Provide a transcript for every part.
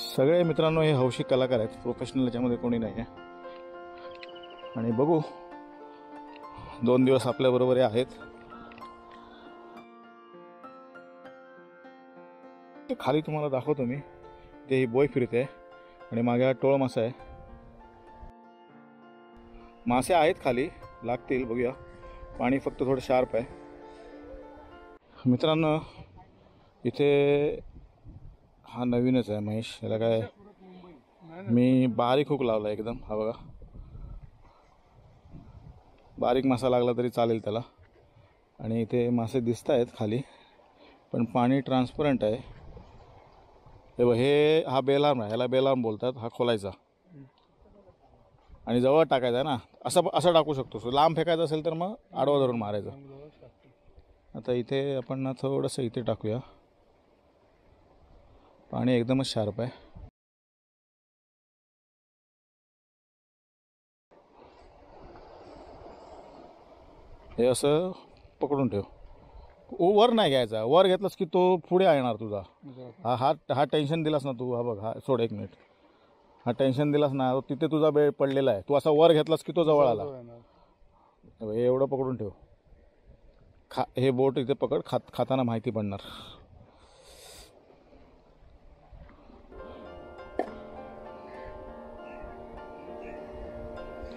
सगळे मित्रांनो हे हौशी कलाकार आहेत, प्रोफेशनल याच्यामध्ये कोणी नाही आहे. आणि बघू 2 दिवस आपल्याबरोबर आहेत. ते खाली तुम्हाला दाखवतो मी, ते ही बोय फिरते आणि मागे हा टोळ मासा आहे. मासे आहेत खाली, लागतील, बघूया. पाणी फक्त थोडं शार्प आहे. मित्रांनो इथे हा नवीनच आहे महेश, याला काय मी बारीक हुक लावला एकदम. हा बघा, बारीक मासा लागला तरी चालेल त्याला. आणि इथे मासे दिसत आहेत खाली, पण पाणी ट्रान्सपरंट आहे. हे हा बेलार्म आहे, ह्याला बेलार्म बोलतात. हा खोलायचा आणि जवळ टाकायचा आहे ना, असं टाकू शकतो. लांब फेकायचं असेल तर मग आडवा धरून मारायचं. आता इथे आपण ना थोडंसं इथे टाकूया, पाणी एकदमच शार्प आहे. हे असं पकडून ठेव, वर नाही घ्यायचा. वर घेतलास की तो पुढे येणार तुझा. हा टेन्शन दिलास ना तू. हा बघ, हा सोड 1 मिनिट. हा टेन्शन दिलास ना, तिथे तुझा बेळ पडलेला आहे. तू असा वर घेतलास की तो जवळ आला. हे एवढं पकडून ठेव. हे बोट इथे पकड, खाताना माहिती पडणार.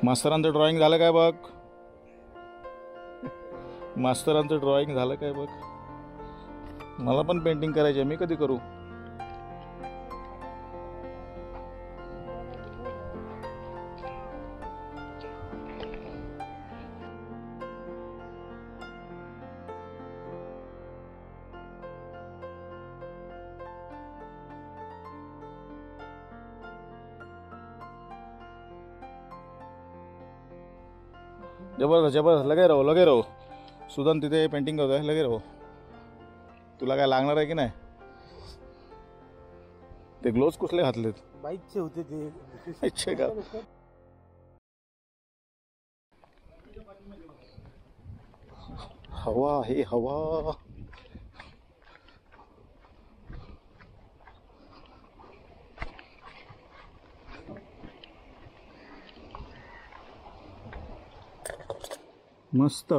मास्तरांचं ड्रॉइंग झालं काय बघ, मास्तरांचं ड्रॉइंग झालं काय बघ. मला पण पेंटिंग करायची आहे, मी कधी करू. जबरदस्त जबरदस्त, लगे रहो. सुदन तिथे पेंटिंग करतोय, लगे रहो. तुला काय लागणार आहे की नाही? ते ग्लोव्स कुठले घातलेत? बाईकचे होते ते. अच्छा का? हवा आहे, हवा. मस्त.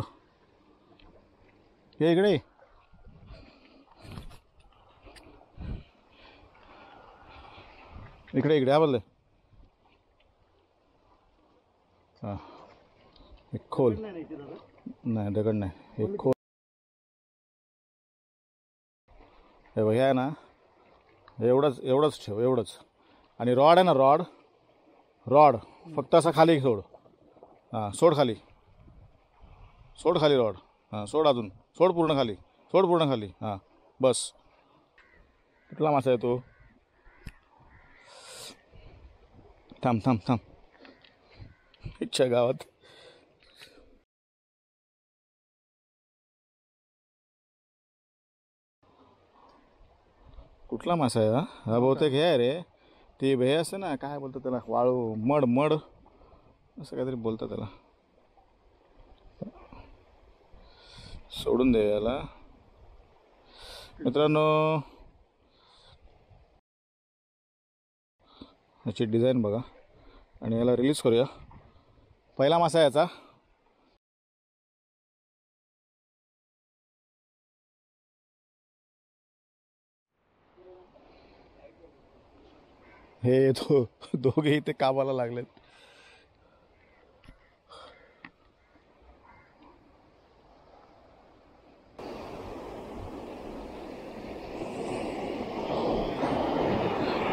हे इकडे इकडे हा बदले. हां, एक खोल नाही, दगड नाही, एक खोल. हे बघ, आहे ना, एवढंच ठेव, एवढंच. आणि रॉड आहे ना, रॉड फक्त असा खाली सोड. हां, सोड खाली रॉड. हां, सोड, अजून सोड पूर्ण खाली. हां, बस. कुठला मासा आहे तो? थांब. इच्छा गावात. कुठला मासा आहे हा? बहुतेक हे आहे रे, ती हे असते ना, काय बोलतात त्याला, वाळू, मड असं काहीतरी बोलतात त्याला. सोडून दे याला. मित्रांनो याची डिझाईन बघा आणि याला रिलीज करूया. पहिला मासा याचा. हे दोघे इथे कामाला लागलेत.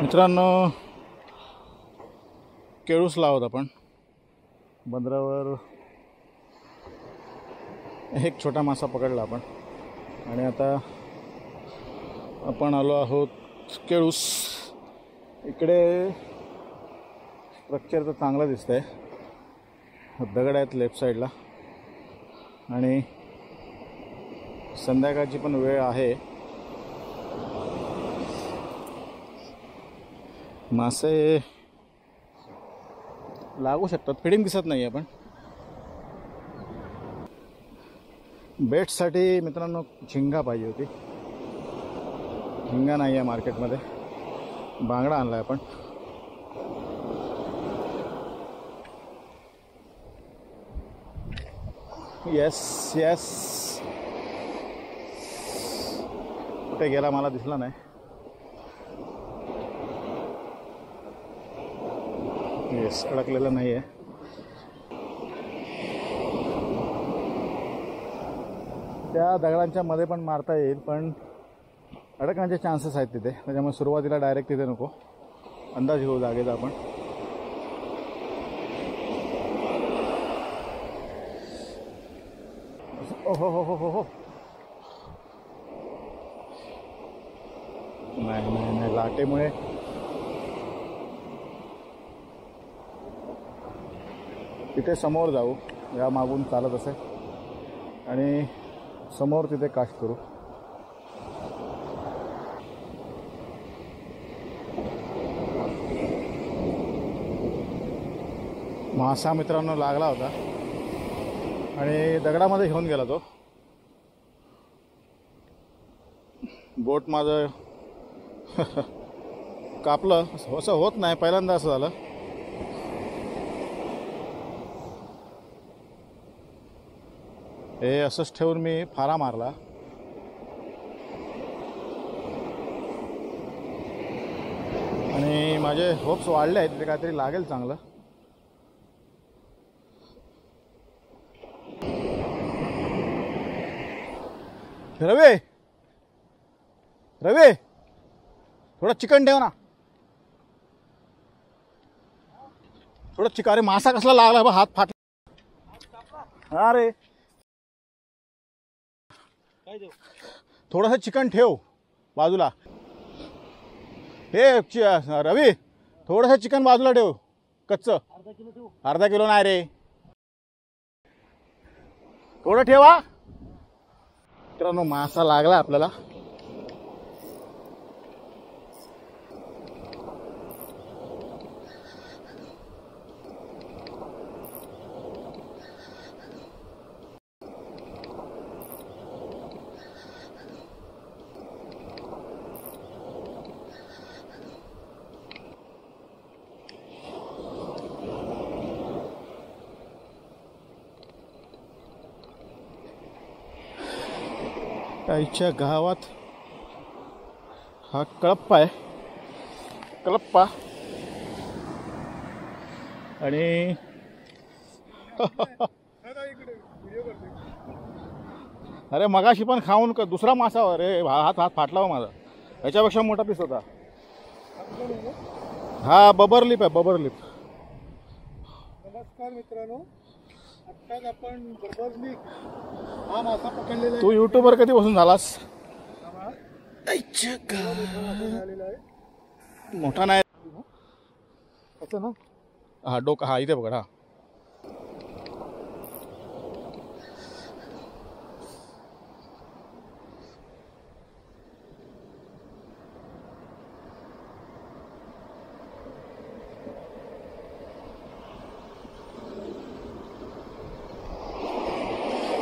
मित्रांनो केळूस लावत आपण बंदरावर. एक छोटा मासा पकडला आपण आणि आता आपण आलो आहोत केळूस. इकडे स्ट्रक्चर तर चांगलं दिसतंय. दगड आहेत लेफ्ट साईडला आणि संध्याकाळची पण वेळ आहे. मासे लागू शकतात, फिडिंग दिसत नाही आहे. पण बेट्ससाठी मित्रांनो झिंगा पाहिजे होती. झिंगा नाही आहे मार्केटमध्ये. बांगडा आणलाय आपण. येस येस, कुठे गेला मला दिसला नाही. येस, अडकलेला नाही आहे. त्या दगडांच्या मध्ये पण मारता येईल, पण अडकण्याचे चान्सेस आहेत तिथे. त्याच्यामुळे सुरुवातीला डायरेक्ट तिथे नको, अंदाज घेऊ जागेचा आपण. ओ हो हो हो हो हो, नाही नाही नाही, लाटेमुळे तिथे समोर जाऊ, या मागून चालत असेल आणि समोर तिथे कास्ट करू. मासा मित्रांनो लागला होता आणि दगडामध्ये घेऊन गेला तो. बोट माझं कापलं, असं होत नाही, पहिल्यांदा असं झालं. हे असंच ठेवून मी फारा मारला. आणि माझे होप्स वाढले आहेत, तिथे काहीतरी लागेल चांगलं. रवी रवी, थोडं चिकन ठेव ना, थोडं चिकन. अरे मासा कसला लागला बा, हात फाटला. अरे थोडंसं चिकन ठेव बाजूला. हे रवी, थोडंसं चिकन बाजूला ठेव, कच्चं. अर्धा किलो नाही रे, थोडं ठेवा. मित्रांनो मासा लागला आपल्याला. आईच्या गावात हा कळप्पा आहे, कळप्पा. आणि अरे मगाशी पण खाऊन दुसरा मासा, अरे हात फाटला हो माझा. याच्यापेक्षा मोठा पीस होता हा. बबरलिप आहे, बबरलिप. नमस्कार मित्रांनो, आत्ताच आपण बबरलिप हा मासा पकडलेला आहे. तू युट्यूबवर कधी बसून झालास? मोठा नाही असं ना. हा डोका, हा इथे बघा. हा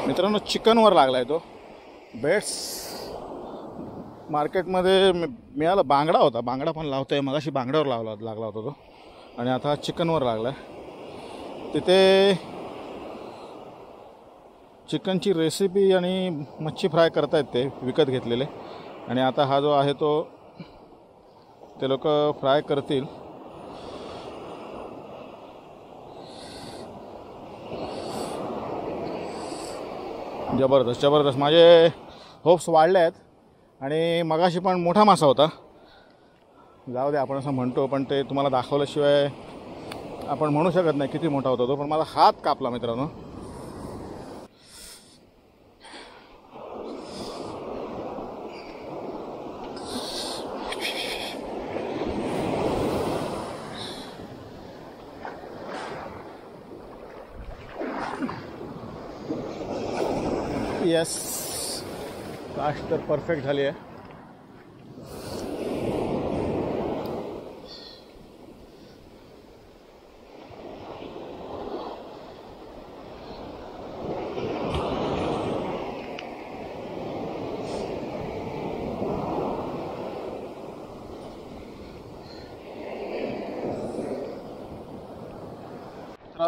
मित्रांनो चिकनवर लागलाय तो. बेट्स मार्केटमध्ये मिळाला, बांगडा होता, बांगडा पण लावतोय. मगाशी बांगड्यावर लागला होता तो, आणि आता चिकनवर लागलाय. तिथे चिकनची रेसिपी आणि मच्छी फ्राय करतायत ते विकत घेतलेले. आणि आता हा जो आहे तो ते लोक फ्राय करतील. जबरदस्त जबरदस्त, माझे होप्स वाढले आहेत. आणि मगाशी पण मोठा मासा होता. जाऊ दे, आपण असं म्हणतो, पण ते तुम्हाला दाखवल्याशिवाय आपण म्हणू शकत नाही किती मोठा होता तो. पण माझा हात कापला मित्रांनो. येस, कास्ट तर परफेक्ट झाली आहे.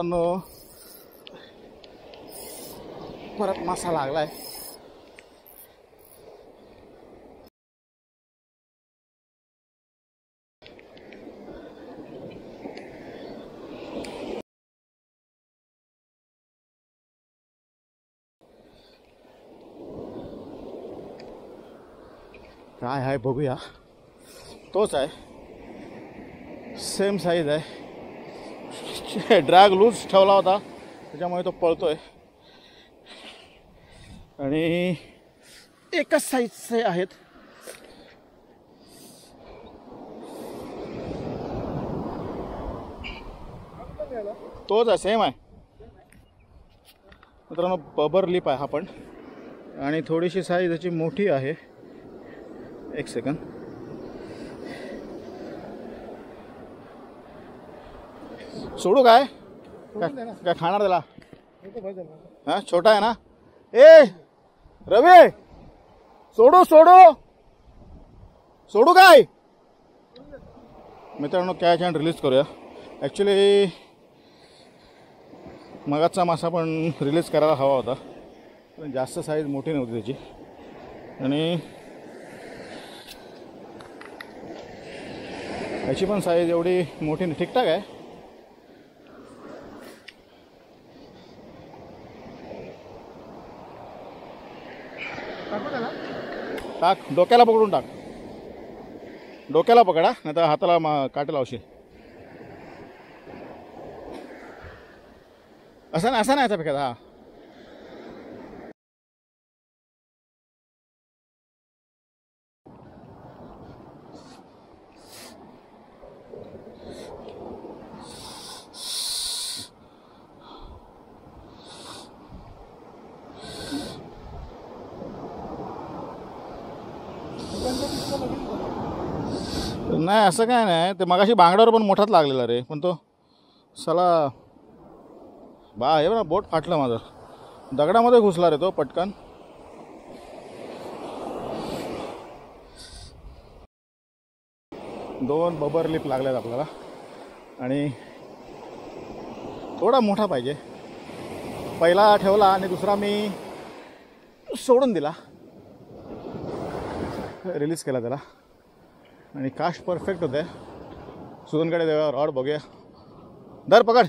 मित्रांनो परत मासा लागलाय. काय आहे बघूया. तोच आहे, सेम साईज आहे. ड्रॅग लूज ठेवला होता त्याच्यामुळे तो पळतोय. आणि एकच साईजचे आहेत. तोच आहे, सेम आहे मित्रांनो. बबर लिप आहे हा पण, आणि थोडीशी साईज याची मोठी आहे. एक सेकंद. सोडू काय काय खाणार त्याला? हा छोटा आहे ना. ए रवी सोडू सोडू सोडू काय मित्रांनो. कॅच अँड रिलीज करूया. ॲक्च्युली मगाचा मासा पण रिलीज करायला हवा होता, पण जास्त साईज मोठी नव्हती त्याची. आणि याची पण साईज एवढी मोठी नाही, ठीकठाक आहे. टाक डोक्याला पकडून टाक. डोक्याला पकडा, नाही तर हाताला काटे लावशील. असं नाही, असं नाही फेकायचा. हा नाही असं काय नाही. ते मगाशी बांगड्यावर पण मोठाच लागलेला रे, पण तो साला बा हे ना बोट फाटलं माझं. दगडामध्ये घुसला रे तो पटकन. दोन बबर लिप लागलेत आपल्याला, आणि थोडा मोठा पाहिजे. पहिला ठेवला आणि दुसरा मी सोडून दिला, रिलीज केला त्याला. आणि कास्ट परफेक्ट होते. सुदनकडे देवा रॉड बघूया. धर पकड.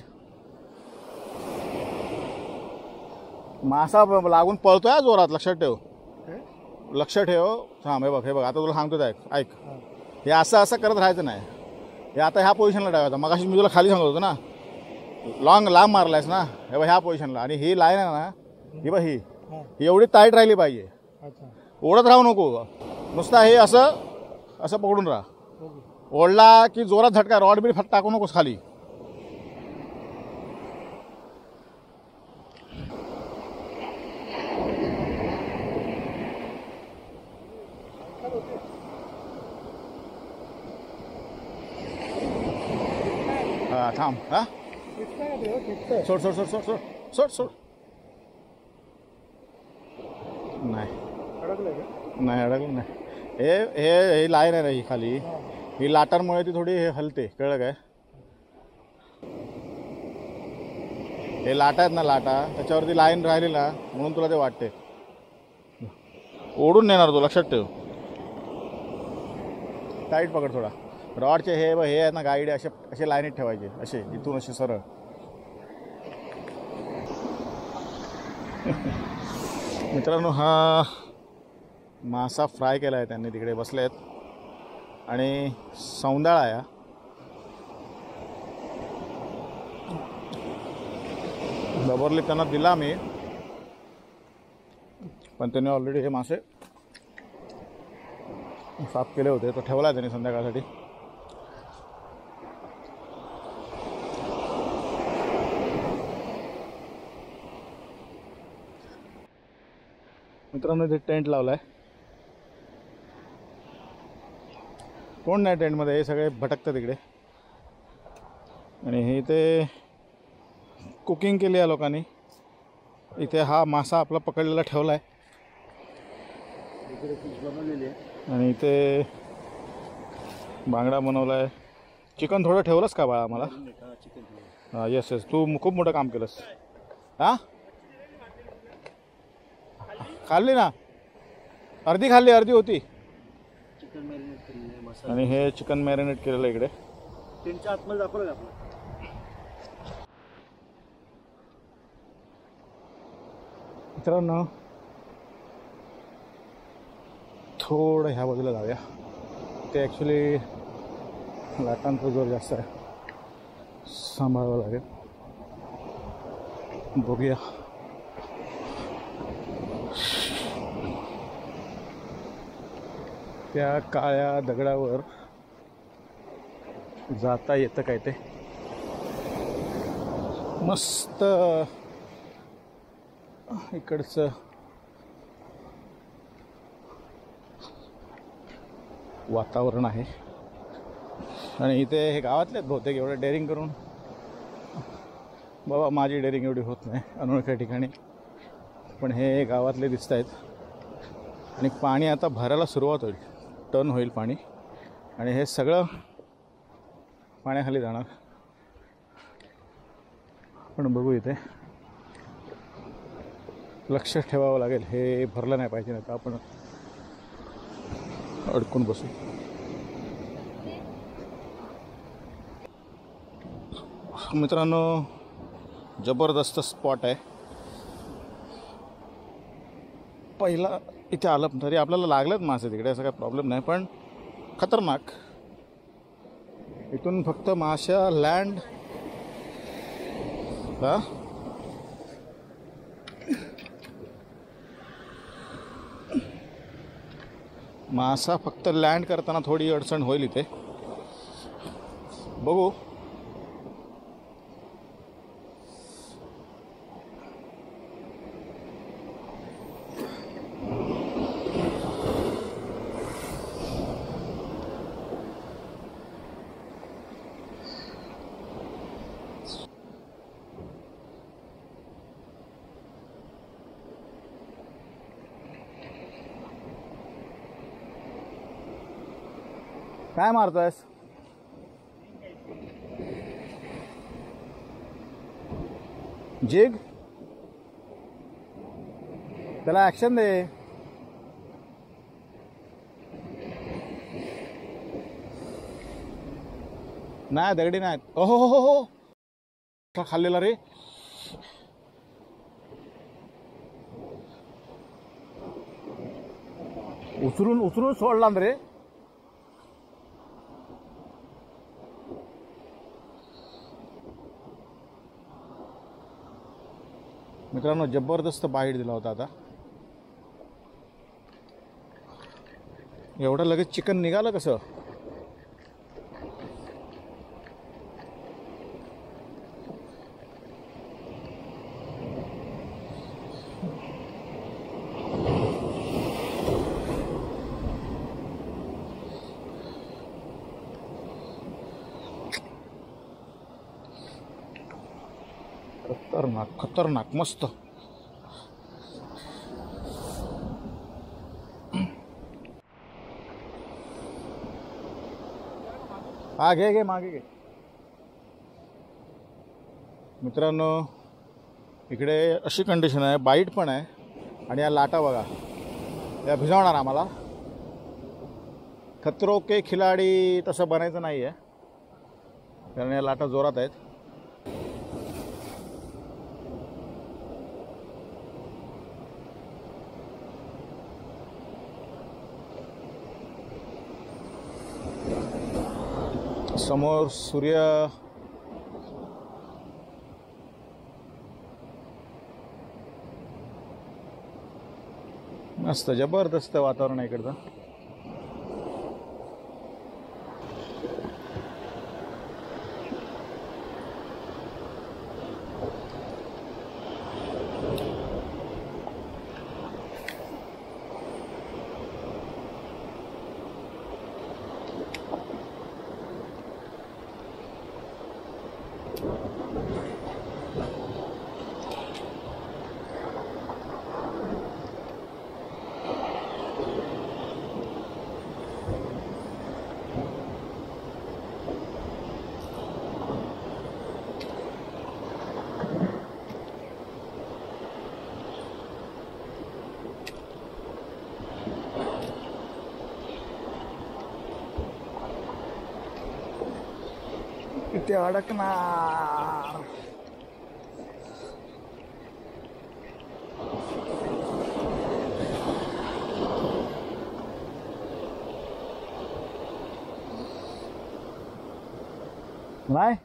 मासा लागून पळतोय जोरात, लक्षात ठेव. लक्ष ठेव. थांब, हे बघ हे बघ. आता तुला सांगतो ऐक ऐक. हे असं असं करत राहायचं नाही. हे आता ह्या पोझिशनला ठेवायचं. मगाशी मी तुला खाली सांगत होतो ना, लांब मारलायस ना. हे बघ ह्या पोझिशनला. आणि ही लाईन आहे ना, ही बघ ही एवढी टाईट राहिली पाहिजे. ओढत राहू नको नुसता. हे असं असं पकडून राहा. ओढला की जोरात झटका. रॉड बीड फक्त टाकू नकोस खाली. हा थांब. हा सोड सोड सोड सोड सोड सोड सोड. नाही नाही अडकलं नाही. हे हे ही लाईन आहे ना, ही खाली ही लाटांमुळे ती थोडी हे हलते. कळलं काय? हे लाटा आहेत ना, लाटा त्याच्यावरती लाईन राहिली ना, म्हणून तुला ते वाटते. ओढून नेणार तू, लक्षात ठेव. टाईट पकड थोडा. रॉडचे हे आहेत ना गाईड, असे लाईनीत ठेवायचे. असे इथून असे सरळ. मित्रांनो हा मासा फ्राय केला आहे त्यांनी. तिकडे बसले आहेत. आणि सौंदाळा आहे. बबरली त्यांना दिला मी, पण त्यांनी ऑलरेडी हे मासे साफ केले होते. तो ठेवला आहे त्यांनी संध्याकाळसाठी. मित्रांनो इथे टेंट लावला आहे. कोण नाही टेंटमध्ये, हे सगळे भटकतात इकडे. आणि हे इथे कुकिंग केली आहे लोकांनी. इथे हा मासा आपला पकडलेला ठेवला आहे. आणि इथे बांगडा बनवला आहे. चिकन थोडं ठेवलंच का बाळा मला? हां येस येस, तू खूप मोठं काम केलंस. हां खाल्ली ना, अर्धी खाल्ली, अर्धी होती. चिकन मॅरिनेट केलेलं मसाला आणि हे चिकन मॅरिनेट केलेलं इकडे. त्यांच्या आतमध्ये दाखवलं का आपलं? मित्रांनो थोडं ह्या बाजूला जाऊया. ते ॲक्च्युली लाटांचा जोर जास्त आहे, सांभाळावं लागेल. बघूया. त्या काळ्या दगडावर जाता येतं काय ते. मस्त इकडचं वातावरण आहे. आणि इथे हे गावातलेच बहुतेक एवढं डेअरिंग करून, बाबा माझी डेअरिंग एवढी होत नाही अनोळख्या ठिकाणी, पण हे गावातले दिसत आहेत. आणि पाणी आता भरायला सुरुवात होईल, टर्न होईल पाणी, आणि हे सगळं पाण्याखाली जाणार. पण बघू, इथे लक्ष ठेवावं लागेल, हे भरलं नाही पाहिजे, नाही तर आपण अडकून बसू. मित्रांनो जबरदस्त स्पॉट आहे. पहिला इथे आलं तरी आपल्याला लागलेत मासे तिकडे, असं काही प्रॉब्लेम नाही, पण खतरनाक. इथून फक्त माशा लँड. हा मासा फक्त लँड करताना थोडी अडचण होईल इथे, बघू. काय मारतोयस? जिग, त्याला ॲक्शन दे. नाही दगडी नाही. ओहो हो हो हो, खाल्लेला रे. उचलून उचलून सोडला रे. मित्रांनो जबरदस्त बाईट दिला होता. आता एवढं लगेच चिकन निघालं कसं? खतरनाक खतरनाक मस्त. हा घे घे, मागे घे. मित्रांनो इकडे अशी कंडिशन आहे, बाईट पण आहे आणि या लाटा बघा, या भिजवणार आम्हाला. खतरो के खिलाडी तसं बनायचं नाही आहे, कारण या लाटा जोरात आहेत. समोर सूर्य मस्त जबरदस्त वातावरण आहे इकडचं. ते अडकणार. नाही